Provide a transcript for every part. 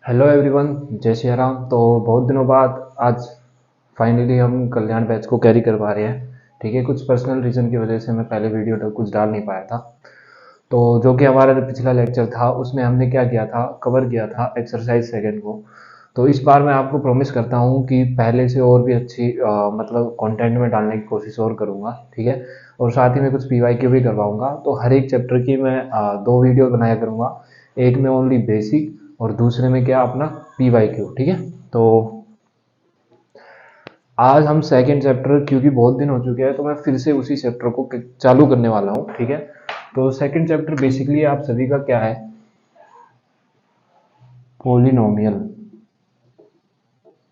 Hello everyone, जय श्री राम। तो बहुत दिनों बाद आज फाइनली हम कल्याण बैच को कैरी कर पा रहे हैं। ठीक है, कुछ पर्सनल रीज़न की वजह से मैं पहले वीडियो कुछ डाल नहीं पाया था। तो जो कि हमारा पिछला लेक्चर था उसमें हमने क्या किया था, कवर किया था एक्सरसाइज सेकंड को। तो इस बार मैं आपको प्रॉमिस करता हूँ कि पहले से और भी अच्छी मतलब कंटेंट में डालने की कोशिश और करूँगा। ठीक है, और साथ ही में कुछ पीवाईक्यू भी करवाऊँगा। तो हर एक चैप्टर की मैं 2 वीडियो बनाया करूँगा। एक में ओनली बेसिक और दूसरे में क्या अपना पीवाईक्यू। ठीक है, तो आज हम सेकंड चैप्टर, क्योंकि बहुत दिन हो चुके हैं तो मैं फिर से उसी चैप्टर को चालू करने वाला हूँ। ठीक है, तो सेकंड चैप्टर बेसिकली आप सभी का क्या है, पोलिनोमियल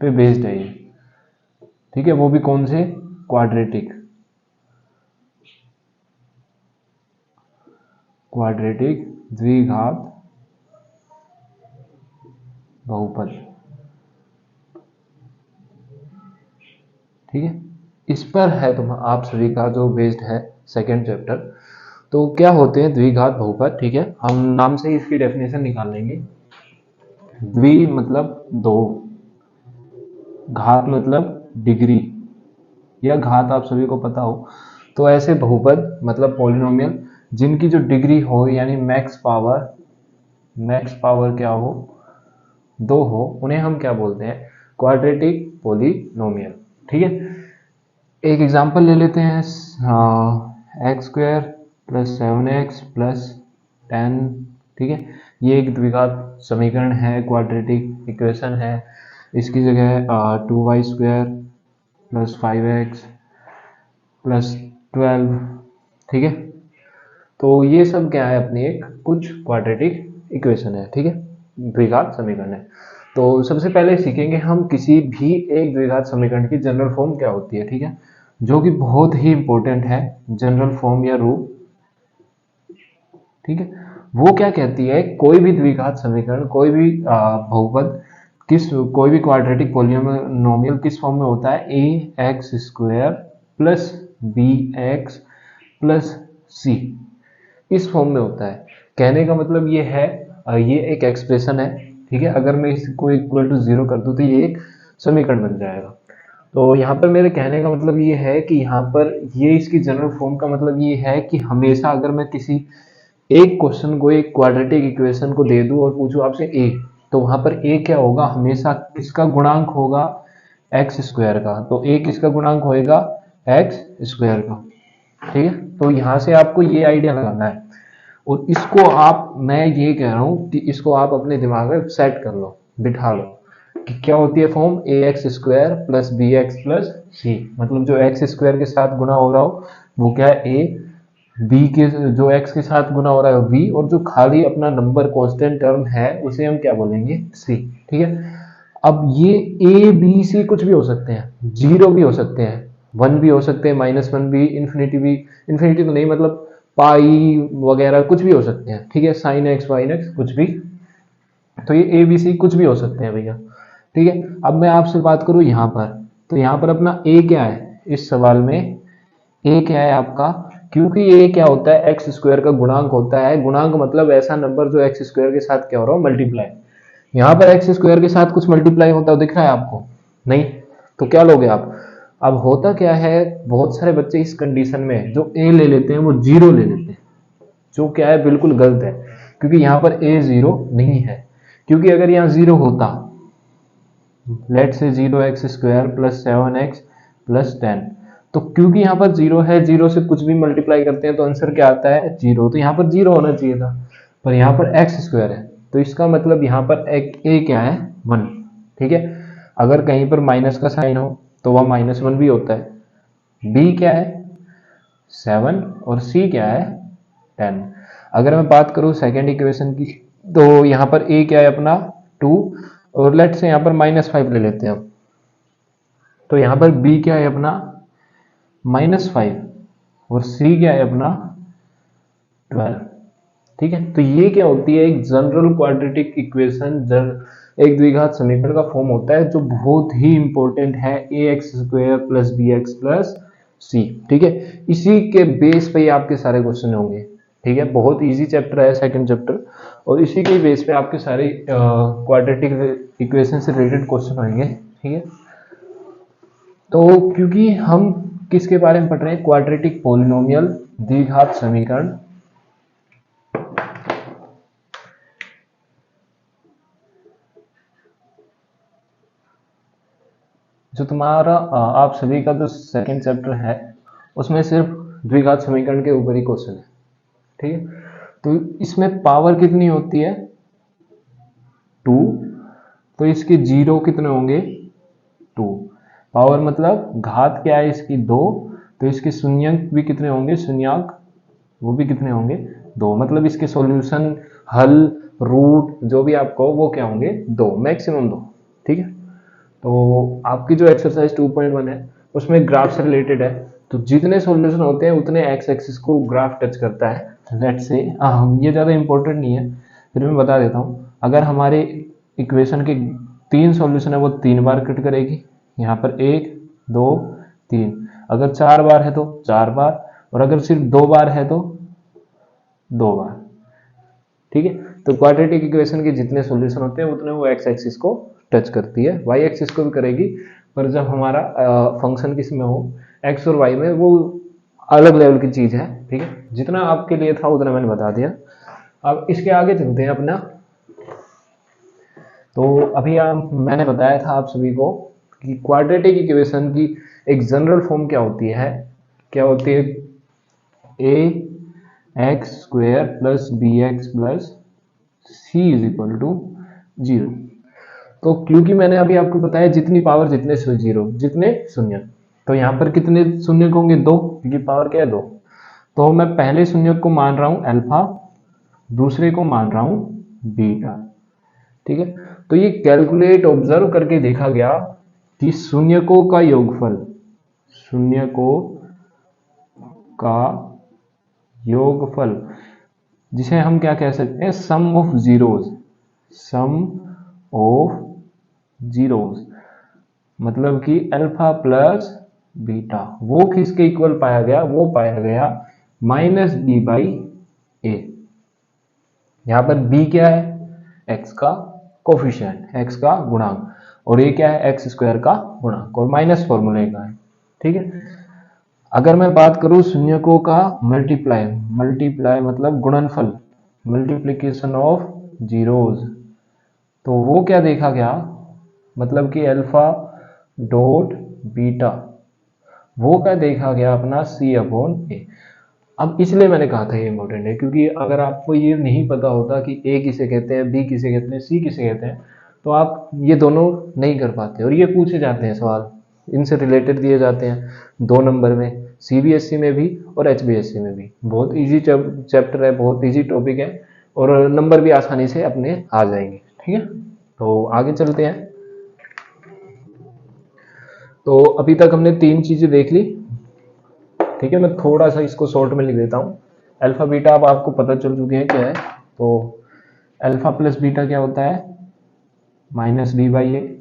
पे बेस्ड है ये। ठीक है, वो भी कौन से, क्वाड्रेटिक क्वाड्रेटिक द्विघात बहुपद। ठीक है, इस पर है तुम आप सभी का जो बेस्ड है सेकंड चैप्टर। तो क्या होते हैं द्विघात बहुपद। ठीक है, हम नाम से ही इसकी डेफिनेशन निकाल लेंगे। द्वि मतलब दो, घात मतलब डिग्री या घात आप सभी को पता हो। तो ऐसे बहुपद मतलब पॉलिनोमियल जिनकी जो डिग्री हो यानी मैक्स पावर क्या हो, दो हो, उन्हें हम क्या बोलते हैं, क्वाड्रेटिक पॉलिनोमियल। ठीक है, एक एग्जांपल ले लेते हैं। X square plus 7x plus 10। ठीक है, ये एक द्विघात समीकरण है, क्वाड्रेटिक इक्वेशन है। इसकी जगह 2y² प्लस 5x प्लस 12। ठीक है, तो ये सब क्या है, अपनी एक कुछ क्वाड्रेटिक इक्वेशन है। ठीक है, द्विघात समीकरण है। तो सबसे पहले सीखेंगे हम किसी भी एक द्विघात समीकरण की जनरल फॉर्म क्या होती है। ठीक है, जो कि बहुत ही इंपॉर्टेंट है, जनरल फॉर्म या रूप। ठीक है, वो क्या कहती है, कोई भी द्विघात समीकरण, कोई भी बहुपद, कोई भी क्वाड्रेटिक पॉलिनोमियल किस फॉर्म में होता है, a x square plus b x plus c, इस फॉर्म में होता है। कहने का मतलब ये है, ये एक एक्सप्रेशन है। ठीक है, अगर मैं इसको इक्वल टू 0 कर दूं तो ये एक समीकरण बन जाएगा। तो यहाँ पर मेरे कहने का मतलब ये है कि यहाँ पर ये इसकी जनरल फॉर्म का मतलब ये है कि हमेशा अगर मैं किसी एक क्वेश्चन को, एक क्वाड्रेटिक इक्वेशन को दे दूं और पूछूं आपसे ए, तो वहां पर ए क्या होगा, हमेशा किसका गुणांक होगा, एक्स स्क्वायर का। तो ए किसका गुणांक होएगा, एक्स स्क्वायर का। ठीक है, तो यहाँ से आपको ये आइडिया लगाना है और इसको आप, मैं ये कह रहा हूँ कि इसको आप अपने दिमाग में सेट कर लो, बिठा लो कि क्या होती है form, a x square plus b x plus c. मतलब जो एक्स स्क्वायर के साथ गुना हो रहा हो वो क्या है, ए, बी के जो एक्स के साथ गुना हो रहा है बी, और जो खाली अपना नंबर कांस्टेंट टर्म है उसे हम क्या बोलेंगे, सी। ठीक है, अब ये ए बी सी कुछ भी हो सकते हैं, जीरो भी हो सकते हैं, 1 भी हो सकते हैं, -1 भी, इन्फिनिटी भी, इन्फिनिटी तो नहीं मतलब पाई वगैरह कुछ भी हो सकते हैं। ठीक है, साइन एक्स वाइन एक्स कुछ भी। तो ये ए बी सी कुछ भी हो सकते हैं भैया। ठीक है, अब मैं आपसे बात करूं यहाँ पर, तो यहाँ पर अपना ए क्या है इस सवाल में, ए क्या है आपका, क्योंकि ए क्या होता है, एक्स स्क्वायर का गुणांक होता है। गुणांक मतलब ऐसा नंबर जो एक्स स्क्वायर के साथ क्या हो रहा हो, मल्टीप्लाई। यहाँ पर एक्स स्क्वायर के साथ कुछ मल्टीप्लाई होता है, दिख रहा है आपको, नहीं? तो क्या लोगे आप, अब होता क्या है, बहुत सारे बच्चे इस कंडीशन में जो ए ले लेते हैं वो जीरो ले लेते हैं, जो क्या है बिल्कुल गलत है, क्योंकि यहाँ पर ए जीरो नहीं है। क्योंकि अगर यहाँ जीरो होता, लेट से 0x² प्लस 7x प्लस 10, तो क्योंकि यहाँ पर जीरो है, जीरो से कुछ भी मल्टीप्लाई करते हैं तो आंसर क्या आता है, जीरो। तो यहाँ पर जीरो होना चाहिए था, पर यहाँ पर एक्स स्क्वायर है, तो इसका मतलब यहाँ पर ए क्या है, 1। ठीक है, अगर कहीं पर माइनस का साइन हो तो वह -1 भी होता है। बी क्या है, 7, और सी क्या है, 10। अगर मैं बात करूं सेकेंड इक्वेशन की, तो यहाँ पर ए क्या है अपना 2, और लेट से यहाँ पर -5 ले लेते हैं हम, तो यहाँ पर बी क्या है अपना -5, और सी क्या है अपना 12। ठीक है, तो ये क्या होती है, एक जनरल क्वाड्रेटिक इक्वेशन, एक द्विघात समीकरण का फॉर्म होता है जो बहुत ही इंपॉर्टेंट है, a x square plus b x plus c. ठीक है, इसी के बेस पे ही आपके सारे क्वेश्चन होंगे। ठीक है, बहुत इजी चैप्टर है सेकंड चैप्टर, और इसी के बेस पे आपके सारे क्वाड्रेटिक इक्वेशन से रिलेटेड क्वेश्चन आएंगे। ठीक है, तो क्योंकि हम किसके बारे में पढ़ रहे हैं, क्वाड्रेटिक पॉलिनोमियल द्विघात समीकरण। जो तुम्हारा आप सभी का जो सेकंड चैप्टर है उसमें सिर्फ द्विघात समीकरण के ऊपर ही क्वेश्चन है। ठीक है, तो इसमें पावर कितनी होती है, 2, तो इसके जीरो कितने होंगे, 2। पावर मतलब घात क्या है इसकी, 2, तो इसके शून्यंक भी कितने होंगे, शून्यंक वो भी कितने होंगे, 2। मतलब इसके सॉल्यूशन, हल, रूट जो भी आपको वो क्या होंगे, 2, मैक्सिमम 2। ठीक है, तो आपकी जो एक्सरसाइज 2.1 है उसमें ग्राफ से रिलेटेड है, तो जितने सॉल्यूशन होते हैं उतने एक्स एक्सिस को ग्राफ टच करता है। लेट्स से ये ज़्यादा इंपॉर्टेंट नहीं है, फिर मैं बता देता हूँ। अगर हमारे इक्वेशन के 3 सॉल्यूशन है वो 3 बार कट करेगी, यहाँ पर 1 2 3। अगर 4 बार है तो 4 बार, और अगर सिर्फ 2 बार है तो 2 बार। ठीक है, तो क्वाड्रेटिक इक्वेशन के जितने सॉल्यूशन होते हैं उतने वो एक्स एक्सिस को टच करती है, वाई एक्सिस को भी करेगी, पर जब हमारा फंक्शन किस में हो, एक्स और वाई में, वो अलग लेवल की चीज है। ठीक है, जितना आपके लिए था उतना मैंने बता दिया। अब इसके आगे चलते हैं अपना। तो अभी मैंने बताया था आप सभी को कि क्वाड्रेटिक इक्वेशन की एक जनरल फॉर्म क्या होती है, a x square plus b x plus c is equal to 0। तो क्योंकि मैंने अभी आपको बताया जितनी पावर जितने जीरो, जितने शून्य, तो यहाँ पर कितने शून्य होंगे, 2, क्योंकि पावर क्या है 2। तो मैं पहले शून्य को मान रहा हूं अल्फा, दूसरे को मान रहा हूं बीटा। ठीक है, तो ये कैलकुलेट ऑब्जर्व करके देखा गया कि शून्यकों का योगफल, शून्यकों का योगफल जिसे हम क्या कह सकते हैं, sum of zeros, sum of zeros, मतलब कि अल्फा प्लस बीटा, वो किसके इक्वल पाया गया, वो पाया गया माइनस बी बाई ए। यहां पर बी क्या है, एक्स का कोफिशिएंट, एक्स का गुणांक, और ए क्या है, एक्स स्क्वायर का गुणांक, और माइनस फॉर्मूले का है। ठीक है, अगर मैं बात करूं शून्यकों का मल्टीप्लाई, मल्टीप्लाई मतलब गुणनफल, मल्टीप्लीकेशन ऑफ जीरोज, तो वो क्या देखा गया, मतलब कि अल्फा डॉट बीटा, वो क्या देखा गया अपना सी अपॉन ए। अब इसलिए मैंने कहा था ये इंपॉर्टेंट है, क्योंकि अगर आपको ये नहीं पता होता कि ए किसे कहते हैं, बी किसे कहते हैं, सी किसे कहते हैं, तो आप ये दोनों नहीं कर पाते, और ये पूछे जाते हैं सवाल, इनसे रिलेटेड दिए जाते हैं 2 नंबर में, सीबीएसई में भी और एचबीएसई में भी। बहुत इजी चैप्टर है, बहुत इजी टॉपिक है, और नंबर भी आसानी से अपने आ जाएंगे। ठीक है, तो आगे चलते हैं। तो अभी तक हमने 3 चीजें देख ली। ठीक है, मैं थोड़ा सा इसको शॉर्ट में लिख देता हूँ। अल्फा बीटा अब आपको पता चल चुके हैं क्या है, तो अल्फा प्लस बीटा क्या होता है, माइनस बी बाई ए,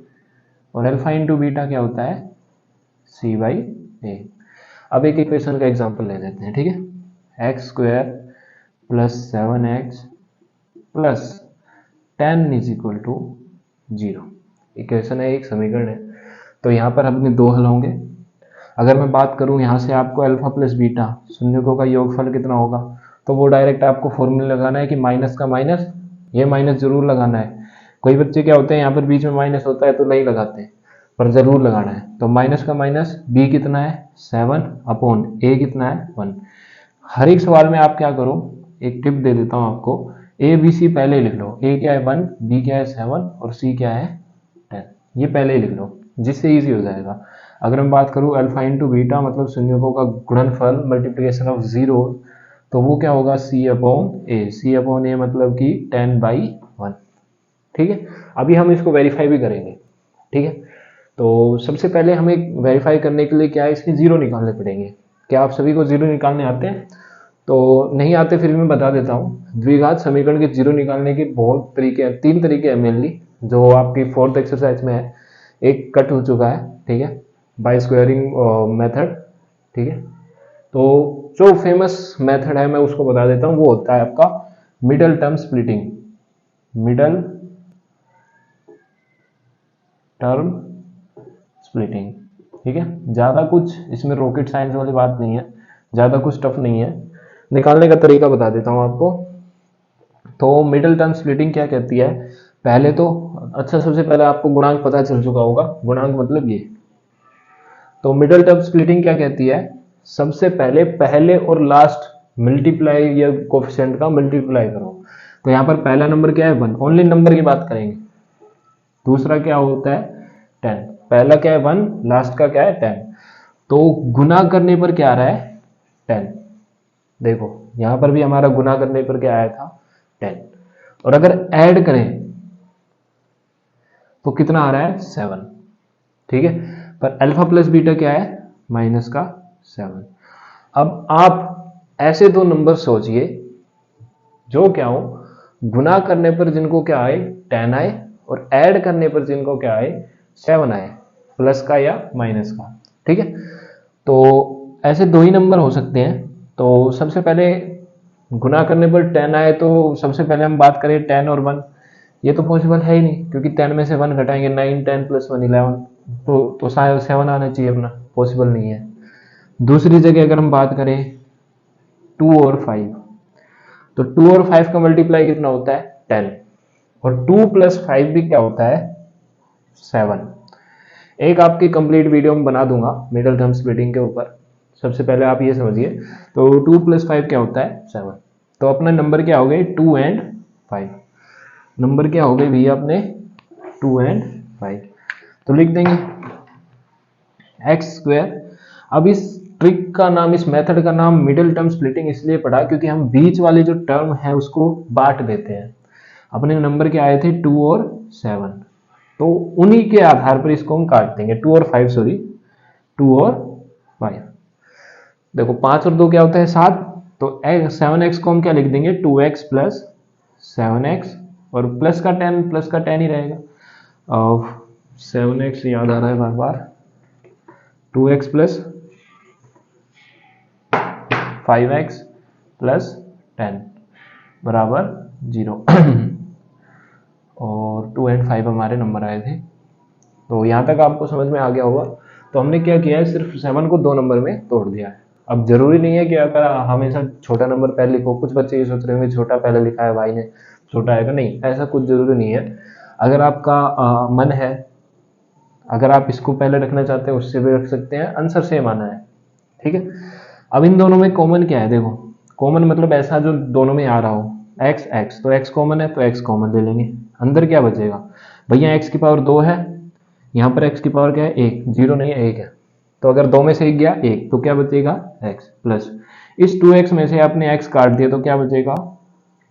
और अल्फा इंटू बीटा क्या होता है, सी बाई ए। अब एक इक्वेशन का एग्जांपल ले लेते हैं। ठीक है, x square plus 7x plus 10 is equal to 0 equation है, एक समीकरण है। तो यहाँ पर अपने 2 हल होंगे। अगर मैं बात करूँ यहाँ से आपको अल्फा प्लस बीटा शून्यकों का योगफल कितना होगा, तो वो डायरेक्ट आपको फॉर्मूला लगाना है कि माइनस का माइनस, ये माइनस जरूर लगाना है। कोई बच्चे क्या होते हैं यहाँ पर बीच में माइनस होता है तो नहीं लगाते, पर जरूर लगाना है। तो माइनस का माइनस, बी कितना है 7 अपॉन ए कितना है 1। हर एक सवाल में आप क्या करो, एक टिप दे देता हूँ आपको, ए बी सी पहले लिख लो, ए क्या है 1, बी क्या है 7 और सी क्या है 10, ये पहले ही लिख लो, जिससे इजी हो जाएगा। अगर मैं बात करूँ अल्फा इंटू बीटा मतलब शून्यकों का गुणनफल मल्टीप्लिकेशन ऑफ जीरो, तो वो क्या होगा सी अपॉन ए, सी अपॉन ए मतलब कि 10/1। ठीक है, अभी हम इसको वेरीफाई भी करेंगे। ठीक है, तो सबसे पहले हमें वेरीफाई करने के लिए क्या है, इसके जीरो निकालने पड़ेंगे। क्या आप सभी को जीरो निकालने आते हैं? तो नहीं आते फिर भी मैं बता देता हूँ। द्विघात समीकरण के जीरो निकालने के बहुत तरीके हैं, 3 तरीके हैं मेनली, जो आपकी 4th एक्सरसाइज में है। एक कट हो चुका है, ठीक है, बाय स्क्वायरिंग मेथड। ठीक है, तो जो फेमस मेथड है मैं उसको बता देता हूं, वो होता है आपका middle term splitting. Middle term splitting, ठीक है। ज्यादा कुछ इसमें रॉकेट साइंस वाली बात नहीं है, ज्यादा कुछ टफ नहीं है, निकालने का तरीका बता देता हूं आपको। तो मिडिल टर्म स्प्लिटिंग क्या कहती है, पहले तो अच्छा सबसे पहले आपको गुणांक पता चल चुका होगा, गुणांक मतलब ये। तो मिडिल टर्म स्प्लिटिंग क्या कहती है, सबसे पहले पहले और लास्ट मल्टीप्लाई या कोफिशिएंट का मल्टीप्लाई करो। तो यहाँ पर पहला नंबर क्या है 1, ओनली नंबर की बात करेंगे। दूसरा क्या होता है 10, पहला क्या है 1, लास्ट का क्या है 10। तो गुना करने पर क्या आ रहा है 10, देखो यहां पर भी हमारा गुना करने पर क्या आया था 10, और अगर ऐड करें तो कितना आ रहा है 7, ठीक है। पर अल्फा प्लस बीटा क्या है माइनस का 7। अब आप ऐसे दो नंबर सोचिए जो क्या हो, गुना करने पर जिनको क्या आए 10 आए, और ऐड करने पर जिनको क्या आए 7 आए, प्लस का या माइनस का, ठीक है। तो ऐसे दो ही नंबर हो सकते हैं। तो सबसे पहले गुना करने पर 10 आए, तो सबसे पहले हम बात करें 10 और 1, ये तो पॉसिबल है ही नहीं, क्योंकि 10 में से 1 घटाएंगे 9, 10 प्लस 1 11, तो शायद 7 आना चाहिए अपना, पॉसिबल नहीं है। दूसरी जगह अगर हम बात करें 2 और 5, तो 2 और 5 का मल्टीप्लाई कितना होता है 10, और 2 प्लस 5 भी क्या होता है 7। एक आपकी कंप्लीट वीडियो में बना दूंगा मिडिल टर्म स्प्लिटिंग के ऊपर, सबसे पहले आप ये समझिए। तो 2 प्लस 5 क्या होता है 7। तो अपना नंबर क्या हो गए 2 एंड 5, नंबर क्या हो गए भैया अपने 2 एंड 5। तो लिख देंगे एक्स स्क्वायर। अब इस ट्रिक का नाम, इस मेथड का नाम मिडिल टर्म स्प्लिटिंग इसलिए पड़ा क्योंकि हम बीच वाले जो टर्म है उसको बांट देते हैं। अपने नंबर के आए थे 2 और 7, तो उन्हीं के आधार पर इसको हम काट देंगे 2 और 5, सॉरी 2 और 5। देखो 5 और 2 क्या होता है 7, तो 7x को हम क्या लिख देंगे 2x प्लस 7x, और प्लस का 10 ही रहेगा। और 7x याद आ रहा है बार बार, 2x प्लस 5x प्लस 10 बराबर 0। और 2 एंड 5 हमारे नंबर आए थे। तो यहाँ तक आपको समझ में आ गया होगा। तो हमने क्या किया है, सिर्फ 7 को 2 नंबर में तोड़ दिया है। अब जरूरी नहीं है कि अगर हमेशा छोटा नंबर पहले लिखो, कुछ बच्चे ये सोच रहे होंगे छोटा पहले लिखा है भाई ने छोटा आएगा, नहीं ऐसा कुछ जरूरी नहीं है। अगर आपका मन है, अगर आप इसको पहले रखना चाहते हैं उससे भी रख सकते हैं, आंसर सेम आना है, ठीक है। अब इन दोनों में कॉमन क्या है, देखो कॉमन मतलब ऐसा जो दोनों में आ रहा हो, एक्स एक्स, तो एक्स कॉमन है तो एक्स कॉमन ले लेंगे। अंदर क्या बचेगा भैया, एक्स की पावर 2 है, यहाँ पर एक्स की पावर क्या है 1, 0 नहीं है 1 है, तो अगर 2 में से 1 गया 1, तो क्या बचेगा x प्लस इस 2x में से आपने x काट दिया तो क्या बचेगा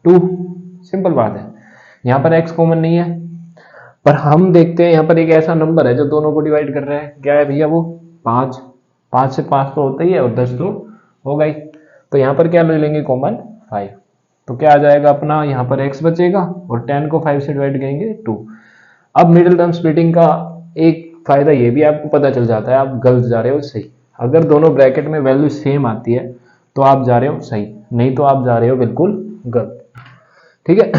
2। सिंपल बात है, यहाँ पर x कॉमन नहीं है। पर हम देखते हैं यहाँ पर एक ऐसा नंबर है जो दोनों को डिवाइड कर रहा है, क्या है भैया वो 5, 5 से 5 तो होता ही है, और 10 तो होगा ही। तो यहाँ पर क्या ले लेंगे कॉमन 5, तो क्या आ जाएगा अपना, यहाँ पर x बचेगा और 10 को 5 से डिवाइड करेंगे 2। अब मिडिल टर्म स्प्लिटिंग का एक फायदा ये भी आपको पता चल जाता है, आप गलत जा रहे हो सही। अगर दोनों ब्रैकेट में वैल्यू सेम आती है तो आप जा रहे हो सही, नहीं तो आप जा रहे हो बिल्कुल गलत, ठीक है।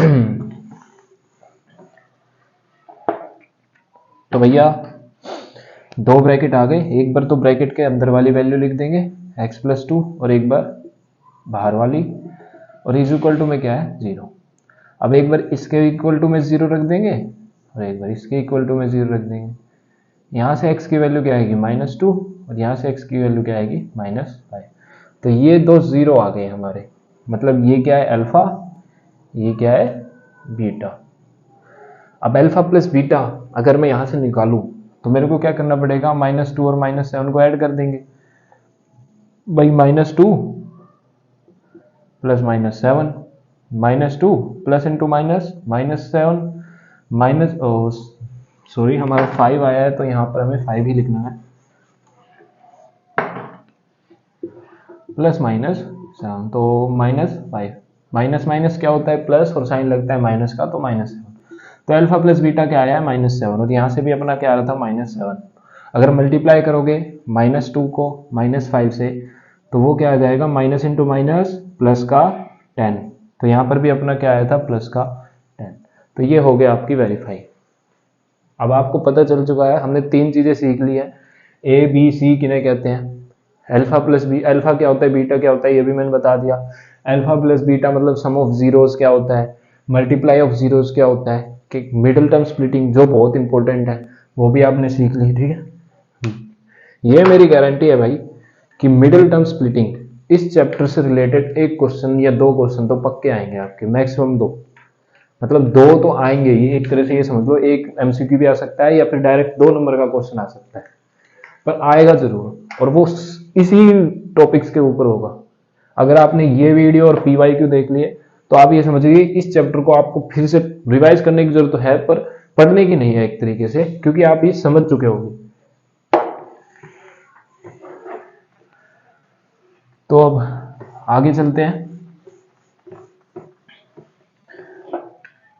तो भैया 2 ब्रैकेट आ गए, एक बार तो ब्रैकेट के अंदर वाली वैल्यू लिख देंगे x प्लस 2, और एक बार बाहर वाली, और इज इक्वल टू में क्या है 0। अब एक बार इसके इक्वल टू में 0 रख देंगे, और एक बार इसके इक्वल टू में 0 रख देंगे। यहाँ से x की वैल्यू क्या आएगी -2, और यहाँ से x की वैल्यू क्या आएगी -5। तो ये दो 0 आ गए हमारे, मतलब ये क्या है अल्फा, ये क्या है बीटा। अब अल्फा प्लस बीटा अगर मैं यहाँ से निकालूं तो मेरे को क्या करना पड़ेगा, -2 और -7 को ऐड कर देंगे भाई, -2 plus -7, -2 plus into minus -7 minus, sorry हमारा 5 आया है तो यहाँ पर हमें 5 ही लिखना है, प्लस -7, तो -5, माइनस माइनस क्या होता है प्लस, और साइन लगता है माइनस का, तो -7। तो अल्फा प्लस बीटा क्या आया है -7, और यहाँ से भी अपना क्या आ रहा था -7। अगर मल्टीप्लाई करोगे -2 को -5 से तो वो क्या आ जाएगा, माइनस इंटू माइनस प्लस का 10। तो यहाँ पर भी अपना क्या आया था, प्लस का 10। तो ये हो गया आपकी वेरीफाई। अब आपको पता चल चुका है, हमने 3 चीजें सीख ली है, ए बी सी किन्हें कहते हैं, अल्फा प्लस बी, अल्फा क्या होता है, बीटा क्या होता है, ये भी मैंने बता दिया। अल्फा प्लस बीटा मतलब सम ऑफ जीरोस क्या होता है, मल्टीप्लाई ऑफ जीरोस क्या होता है, कि मिडिल टर्म स्प्लिटिंग जो बहुत इंपॉर्टेंट है वो भी आपने सीख ली। ठीक है, ये मेरी गारंटी है भाई कि मिडिल टर्म स्प्लिटिंग इस चैप्टर से रिलेटेड एक क्वेश्चन या 2 क्वेश्चन तो पक्के आएंगे आपके, मैक्सिमम 2, मतलब 2 तो आएंगे ही। एक तरह से ये समझ लो, एक एमसीक्यू भी आ सकता है या फिर डायरेक्ट 2 नंबर का क्वेश्चन आ सकता है, पर आएगा जरूर, और वो इसी टॉपिक्स के ऊपर होगा। अगर आपने ये वीडियो और पीवाईक्यू देख लिए तो आप ये समझिए इस चैप्टर को आपको फिर से रिवाइज करने की जरूरत है, पर पढ़ने की नहीं है एक तरीके से, क्योंकि आप ये समझ चुके होंगे। तो अब आगे चलते हैं।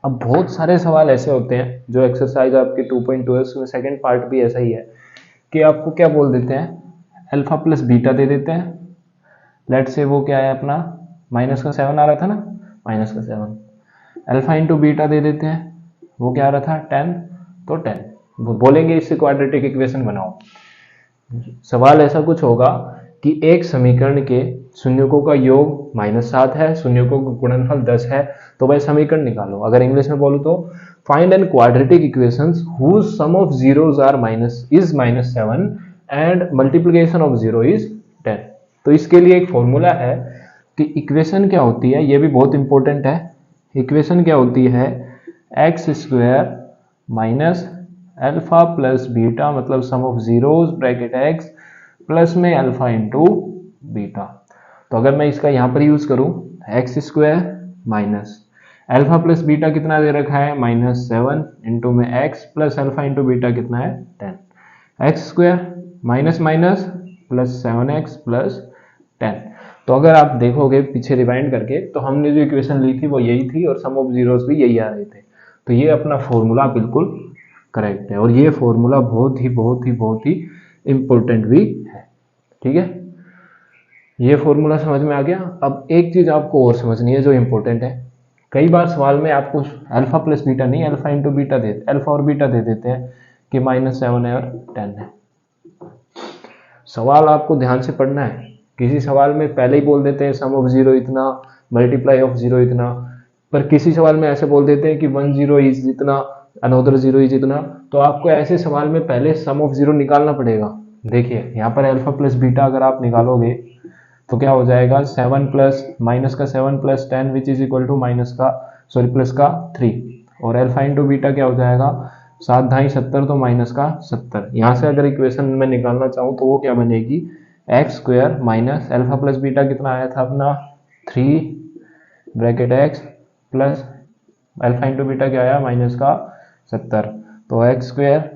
अब बहुत सारे सवाल ऐसे होते हैं जो एक्सरसाइज आपके 2.2 है, उसमें सेकंड पार्ट भी ऐसा ही है कि आपको क्या बोल देते हैं, अल्फा प्लस बीटा दे देते हैं। लेट से वो क्या है अपना, माइनस का 7 आ रहा था ना, माइनस का 7, अल्फा इंटू बीटा दे देते हैं, वो क्या आ रहा था 10, तो 10 वो बोलेंगे इससे क्वाड्रेटिक इक्वेशन बनाओ। सवाल ऐसा कुछ होगा कि एक समीकरण के शून्यकों का योग -7 है, शून्यकों का गुणनफल 10 है, तो भाई समीकरण निकालो। अगर इंग्लिश में बोलूं तो find an quadratic equations whose sum of zeros are -7 and multiplication of 0 is 10। तो इसके लिए एक फॉर्मूला है कि इक्वेशन क्या होती है, ये भी बहुत इंपॉर्टेंट है। इक्वेशन क्या होती है, x square minus alpha plus beta मतलब sum of zeros bracket x plus में अल्फा इंटू बीटा। तो अगर मैं इसका यहां पर यूज करूं, x square minus alpha plus beta कितना दे रखा है, -7 इंटू में x plus alpha into beta कितना है 10, x square minus minus plus 7x plus 10। तो अगर आप देखोगे पीछे रिवाइंड करके तो हमने जो इक्वेशन ली थी वो यही थी और सम ऑफ जीरोस भी यही आ रहे थे। तो ये अपना फॉर्मूला बिल्कुल करेक्ट है और ये फॉर्मूला बहुत ही इंपॉर्टेंट भी है। ठीक है, ये फॉर्मूला समझ में आ गया। अब एक चीज आपको और समझनी है जो इंपॉर्टेंट है, कई बार सवाल में आपको अल्फा प्लस बीटा नहीं अल्फा इंटू बीटा दे, अल्फा और बीटा दे देते हैं कि -7 है और 10 है। सवाल आपको ध्यान से पढ़ना है, किसी सवाल में पहले ही बोल देते हैं सम ऑफ 0 इतना, मल्टीप्लाई ऑफ 0 इतना, पर किसी सवाल में ऐसे बोल देते हैं कि 1 0 इज इतना, अनदर 0 इज इतना। तो आपको ऐसे सवाल में पहले सम ऑफ 0 निकालना पड़ेगा। देखिए यहाँ पर अल्फा प्लस बीटा अगर आप निकालोगे तो क्या हो जाएगा, 7 प्लस माइनस का 7 plus 10 which is equal two plus का 3, और अल्फा इंटू बीटा क्या हो जाएगा, 7 ढाई 70 तो माइनस का 70। यहाँ से अगर इक्वेशन में निकालना चाहूँ तो वो क्या बनेगी, x square minus alpha plus beta कितना आया था अपना 3 bracket x plus alpha into beta क्या आया माइनस का 70। तो x square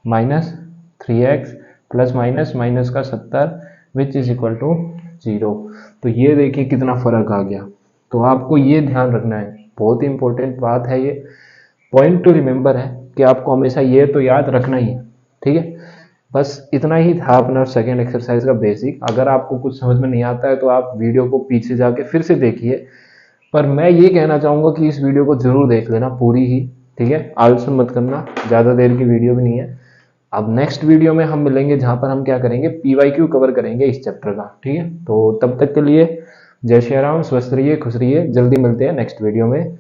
minus 3x plus minus का 70 विच इज इक्वल टू 0। तो ये देखिए कितना फर्क आ गया। तो आपको ये ध्यान रखना है, बहुत ही इंपॉर्टेंट बात है, ये पॉइंट टू रिमेंबर है कि आपको हमेशा ये तो याद रखना ही है। ठीक है, बस इतना ही था अपना सेकेंड एक्सरसाइज का बेसिक। अगर आपको कुछ समझ में नहीं आता है तो आप वीडियो को पीछे जाके फिर से देखिए, पर मैं ये कहना चाहूँगा कि इस वीडियो को जरूर देख लेना पूरी ही। ठीक है, आलस्य मत करना, ज़्यादा देर की वीडियो भी नहीं है। अब नेक्स्ट वीडियो में हम मिलेंगे जहाँ पर हम क्या करेंगे, पीवाईक्यू कवर करेंगे इस चैप्टर का। ठीक है, तो तब तक के लिए जय श्री राम, स्वस्थ रहिए, खुश रहिए, जल्दी मिलते हैं नेक्स्ट वीडियो में।